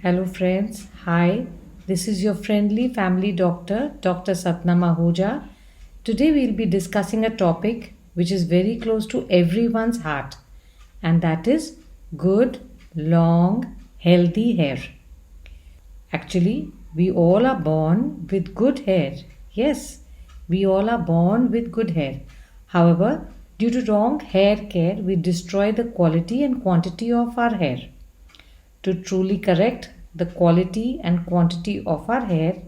Hello, friends. Hi, this is your friendly family doctor, Dr. Satnam Ahuja. Today, we'll be discussing a topic which is very close to everyone's heart, and that is good, long, healthy hair. Actually, we all are born with good hair. Yes, we all are born with good hair. However, due to wrong hair care, we destroy the quality and quantity of our hair. To truly correct the quality and quantity of our hair,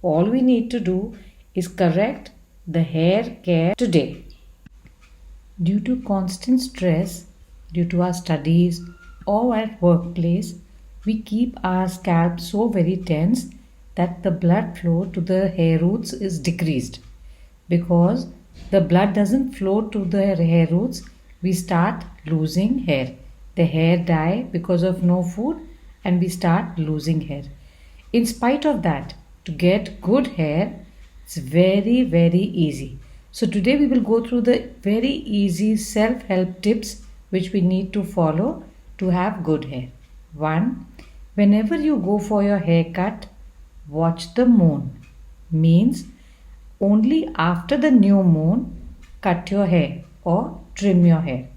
all we need to do is correct the hair care today. Due to constant stress, due to our studies or at workplace, we keep our scalp so very tense that the blood flow to the hair roots is decreased. Because the blood doesn't flow to the hair roots, we start losing hair. The hair die because of no food and we start losing hair. In spite of that, to get good hair, it's very, very easy. So today we will go through the very easy self-help tips which we need to follow to have good hair. 1. Whenever you go for your haircut, watch the moon. Means only after the new moon cut your hair or trim your hair.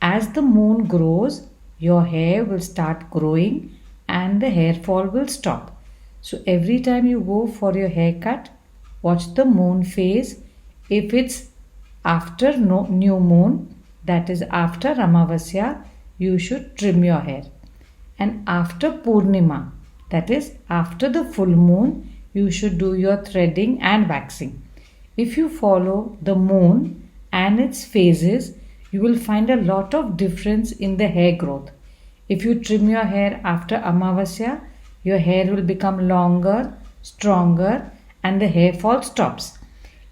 As the moon grows, your hair will start growing and the hair fall will stop. So every time you go for your haircut, watch the moon phase. If it's after new moon, that is after Amavasya, you should trim your hair. And after Purnima, that is after the full moon, you should do your threading and waxing. If you follow the moon and its phases, you will find a lot of difference in the hair growth. If you trim your hair after Amavasya, your hair will become longer, stronger, and the hair fall stops.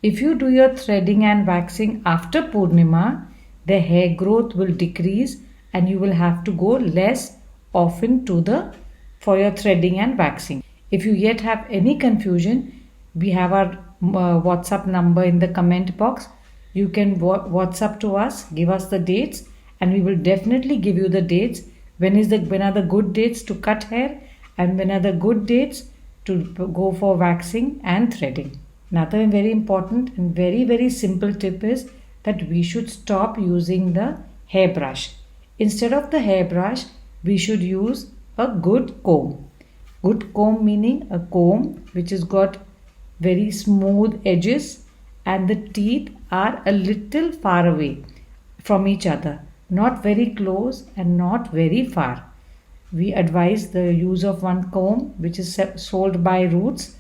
If you do your threading and waxing after Purnima, the hair growth will decrease and you will have to go less often for your threading and waxing. If you yet have any confusion, we have our WhatsApp number in the comment box. You can WhatsApp to us, give us the dates, and we will definitely give you the dates. When are the good dates to cut hair and when are the good dates to go for waxing and threading. Another very important and very, very simple tip is that we should stop using the hairbrush. Instead of the hairbrush, we should use a good comb. Good comb meaning a comb which has got very smooth edges and the teeth are a little far away from each other, not very close and not very far. We advise the use of one comb which is sold by Roots.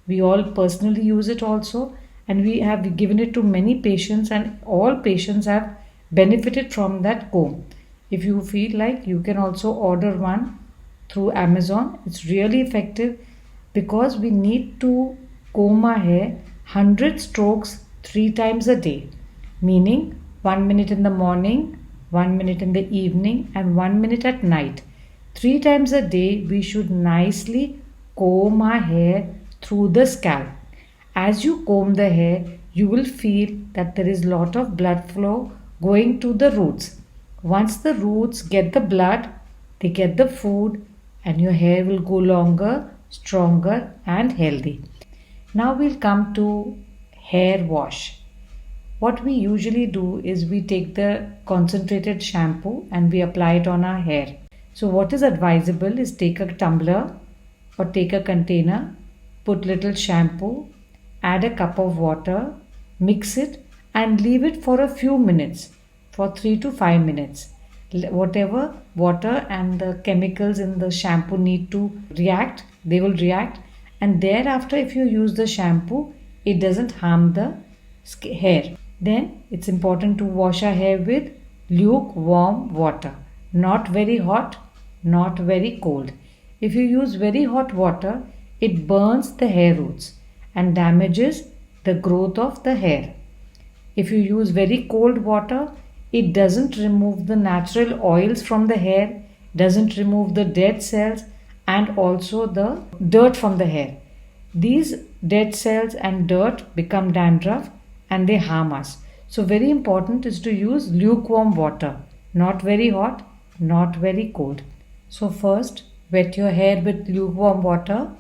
We all personally use it also, and we have given it to many patients, and all patients have benefited from that comb. If you feel like, you can also order one through Amazon. It's really effective because we need to comb our hair 100 strokes 3 times a day, meaning 1 minute in the morning, 1 minute in the evening, and 1 minute at night. 3 times a day, we should nicely comb our hair through the scalp. As you comb the hair, you will feel that there is a lot of blood flow going to the roots. Once the roots get the blood, they get the food, and your hair will go longer, stronger, and healthy. Now we'll come to hair wash. What we usually do is we take the concentrated shampoo and we apply it on our hair. So what is advisable is take a tumbler or take a container, put little shampoo, add a cup of water, mix it and leave it for a few minutes, for 3 to 5 minutes. Whatever water and the chemicals in the shampoo need to react, they will react, and thereafter if you use the shampoo, it doesn't harm the hair. Then it's important to wash our hair with lukewarm water. Not very hot, not very cold. If you use very hot water, it burns the hair roots and damages the growth of the hair. If you use very cold water, it doesn't remove the natural oils from the hair, doesn't remove the dead cells and also the dirt from the hair. These dead cells and dirt become dandruff and they harm us. So very important is to use lukewarm water, not very hot, not very cold. So first Wet your hair with lukewarm water.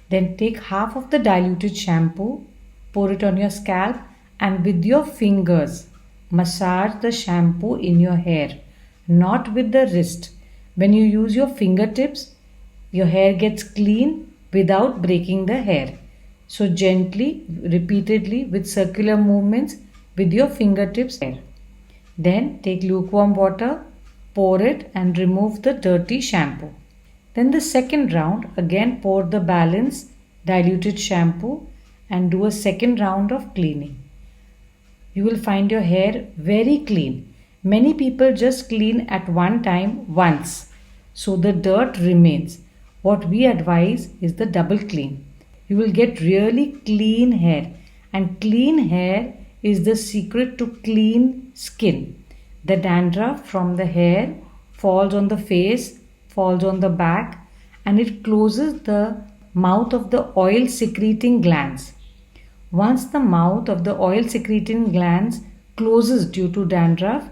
Then take half of the diluted shampoo, pour it on your scalp, and with your fingers massage the shampoo in your hair, not with the wrist. When you use your fingertips, your hair gets clean without breaking the hair. So gently, repeatedly, with circular movements with your fingertips. Then take lukewarm water, pour it and remove the dirty shampoo. Then the second round, again pour the balance diluted shampoo and do a second round of cleaning. You will find your hair very clean. Many people just clean at one time once, so the dirt remains. What we advise is the double clean. You will get really clean hair, and clean hair is the secret to clean skin. The dandruff from the hair falls on the face, falls on the back, and it closes the mouth of the oil secreting glands. Once the mouth of the oil secreting glands closes due to dandruff,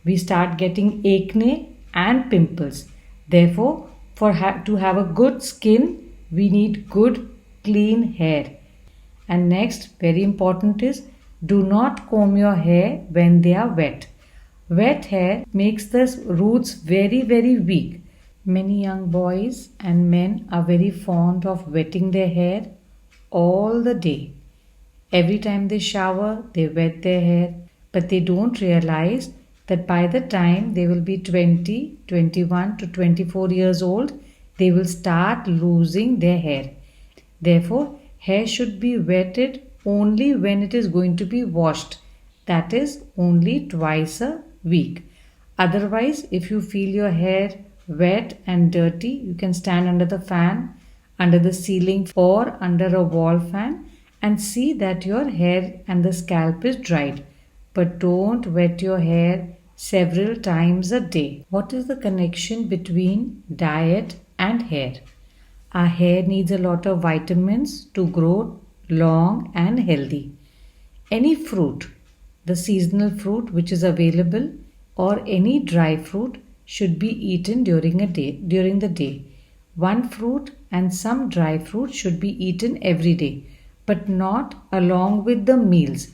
we start getting acne and pimples. Therefore, to have a good skin, we need good clean hair. And next, very important is, do not comb your hair when they are wet. Wet hair makes the roots very, very weak. Many young boys and men are very fond of wetting their hair all the day. Every time they shower, they wet their hair, but they don't realize that by the time they will be 20, 21 to 24 years old, they will start losing their hair. Therefore, hair should be wetted only when it is going to be washed. That is only twice a week. Otherwise, if you feel your hair wet and dirty, you can stand under the fan, under the ceiling or under a wall fan and see that your hair and the scalp is dried. But don't wet your hair several times a day. What is the connection between diet and hair? Our hair needs a lot of vitamins to grow long and healthy. Any fruit, the seasonal fruit which is available, or any dry fruit should be eaten during the day. One fruit and some dry fruit should be eaten every day, but not along with the meals.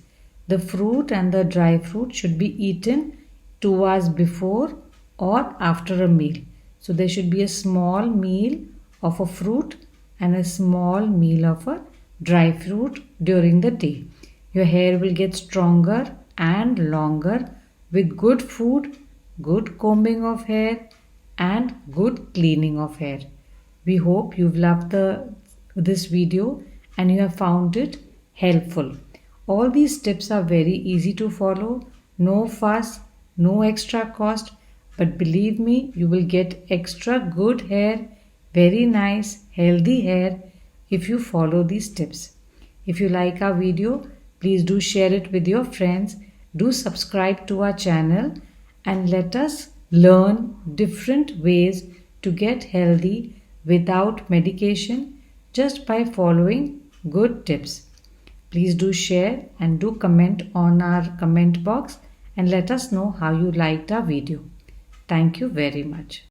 The fruit and the dry fruit should be eaten 2 hours before or after a meal. So there should be a small meal of a fruit and a small meal of a dry fruit during the day. Your hair will get stronger and longer with good food, good combing of hair and good cleaning of hair. We hope you've loved this video and you have found it helpful. All these tips are very easy to follow, no fuss, no extra cost, but believe me, you will get extra good hair, very nice, healthy hair if you follow these tips. If you like our video, please do share it with your friends. Do subscribe to our channel and let us learn different ways to get healthy without medication just by following good tips. Please do share and do comment on our comment box and let us know how you liked our video. Thank you very much.